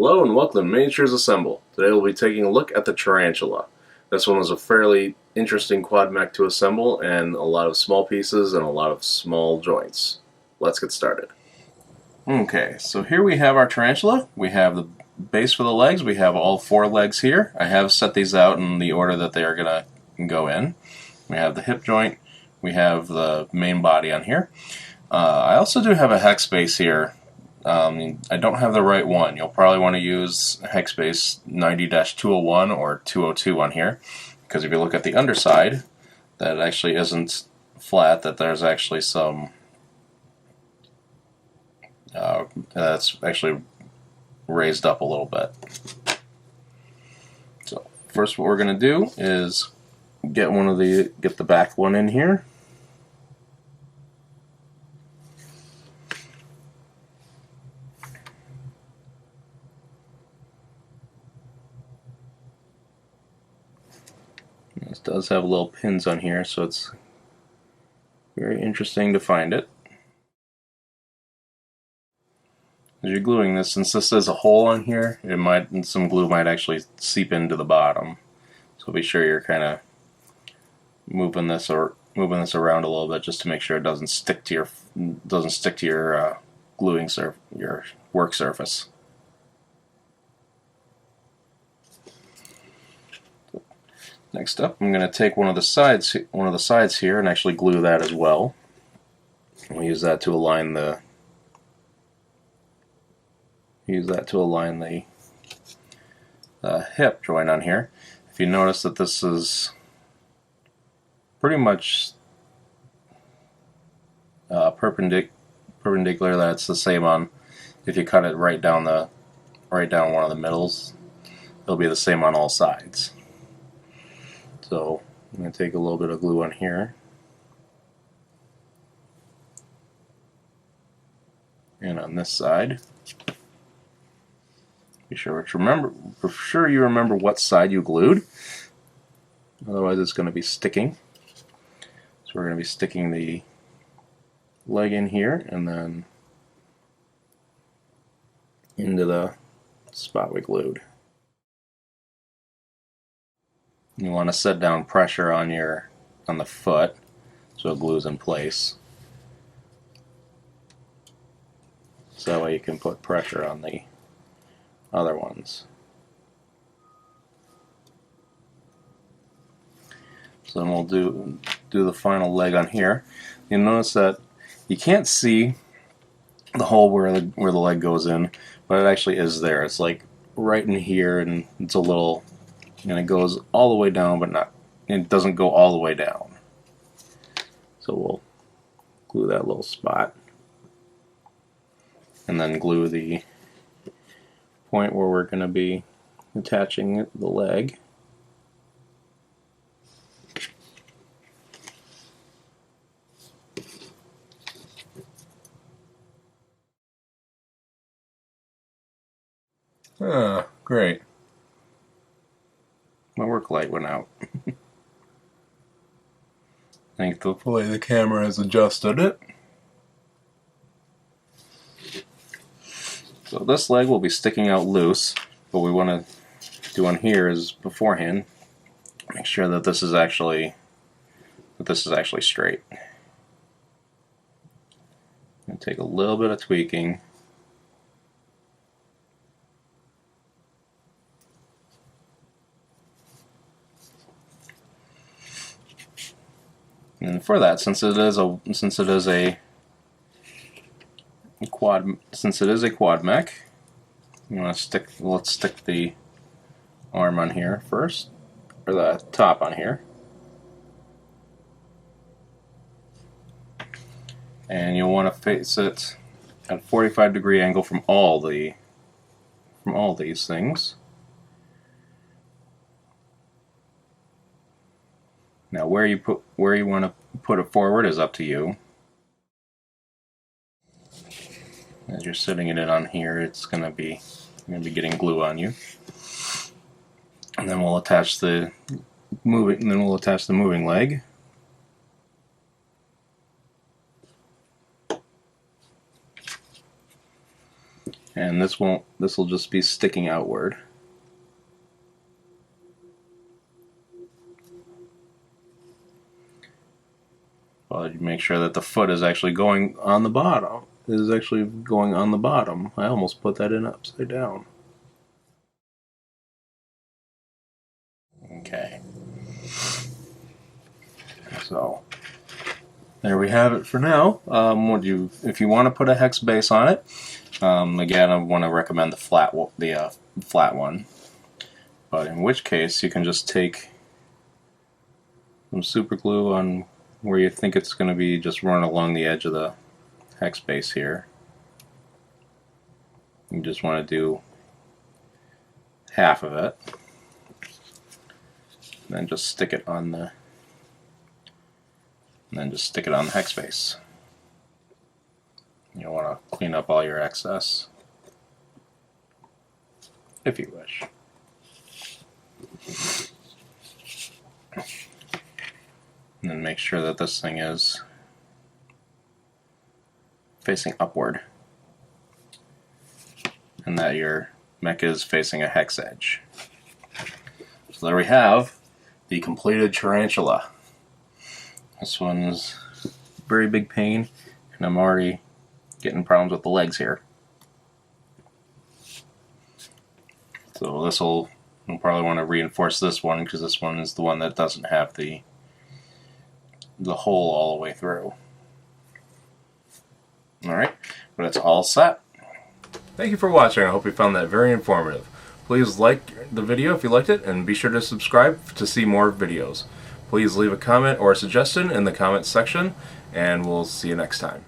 Hello and welcome to Miniatures Assemble. Today we'll be taking a look at the Tarantula. This one was a fairly interesting quad mech to assemble, and a lot of small pieces and a lot of small joints. Let's get started. Okay, so here we have our Tarantula. We have the base for the legs. We have all four legs here. I have set these out in the order that they are going to go in. We have the hip joint. We have the main body on here. I also do have a hex base here. I don't have the right one. You'll probably want to use hex base 90-201 or 202 on here, because if you look at the underside, that actually isn't flat, that there's actually some that's actually raised up a little bit. So first what we're going to do is get the back one in here. This does have little pins on here, so it's very interesting to find it. As you're gluing this, since this has a hole on here, some glue might actually seep into the bottom. So be sure you're kind of moving this around a little bit just to make sure it doesn't stick to your your work surface. Next up, I'm going to take one of the sides here and actually glue that as well. We'll use that to align the hip joint on here. If you notice that this is pretty much perpendicular, that's the same on if you cut it right down one of the middles. It'll be the same on all sides. So I'm going to take a little bit of glue on here and on this side. Be sure you remember what side you glued, otherwise it's going to be sticking. So we're going to be sticking the leg in here and then into the spot we glued. You want to set down pressure on the foot so it glues in place. So that way you can put pressure on the other ones. So then we'll do the final leg on here. You'll notice that you can't see the hole where the leg goes in, but it actually is there. It's like right in here, and it's a little. And it goes all the way down, but it doesn't go all the way down. So we'll glue that little spot. And then glue the point where we're going to be attaching the leg. Ah, great. My work light went out. Thankfully the camera has adjusted it. So this leg will be sticking out loose. What we want to do on here is beforehand make sure that this is actually straight. And take a little bit of tweaking. And for that, since it is a quad mech, let's stick the arm on here first, or the top on here, and you'll want to face it at a 45-degree angle from all these things. Now where you want to put it forward is up to you. As you're sitting it in on here, it's going to be getting glue on you. And then we'll attach the moving leg. And this will just be sticking outward. Well, you make sure that the foot is actually going on the bottom. I almost put that in upside down. Okay. So there we have it for now. If you want to put a hex base on it, again, I want to recommend the flat one. But in which case, you can just take some super glue on where you think it's going to be, just run along the edge of the hex base here. You just want to do half of it, and then just stick it on the hex base. You want to clean up all your excess, if you wish. And then make sure that this thing is facing upward, and that your mech is facing a hex edge. So there we have the completed Tarantula. This one's very big pain, and I'm already getting problems with the legs here. So we'll probably want to reinforce this one, because this one is the one that doesn't have the hole all the way through. Alright, but it's all set. Thank you for watching. I hope you found that very informative. Please like the video if you liked it, and be sure to subscribe to see more videos. Please leave a comment or a suggestion in the comments section, and we'll see you next time.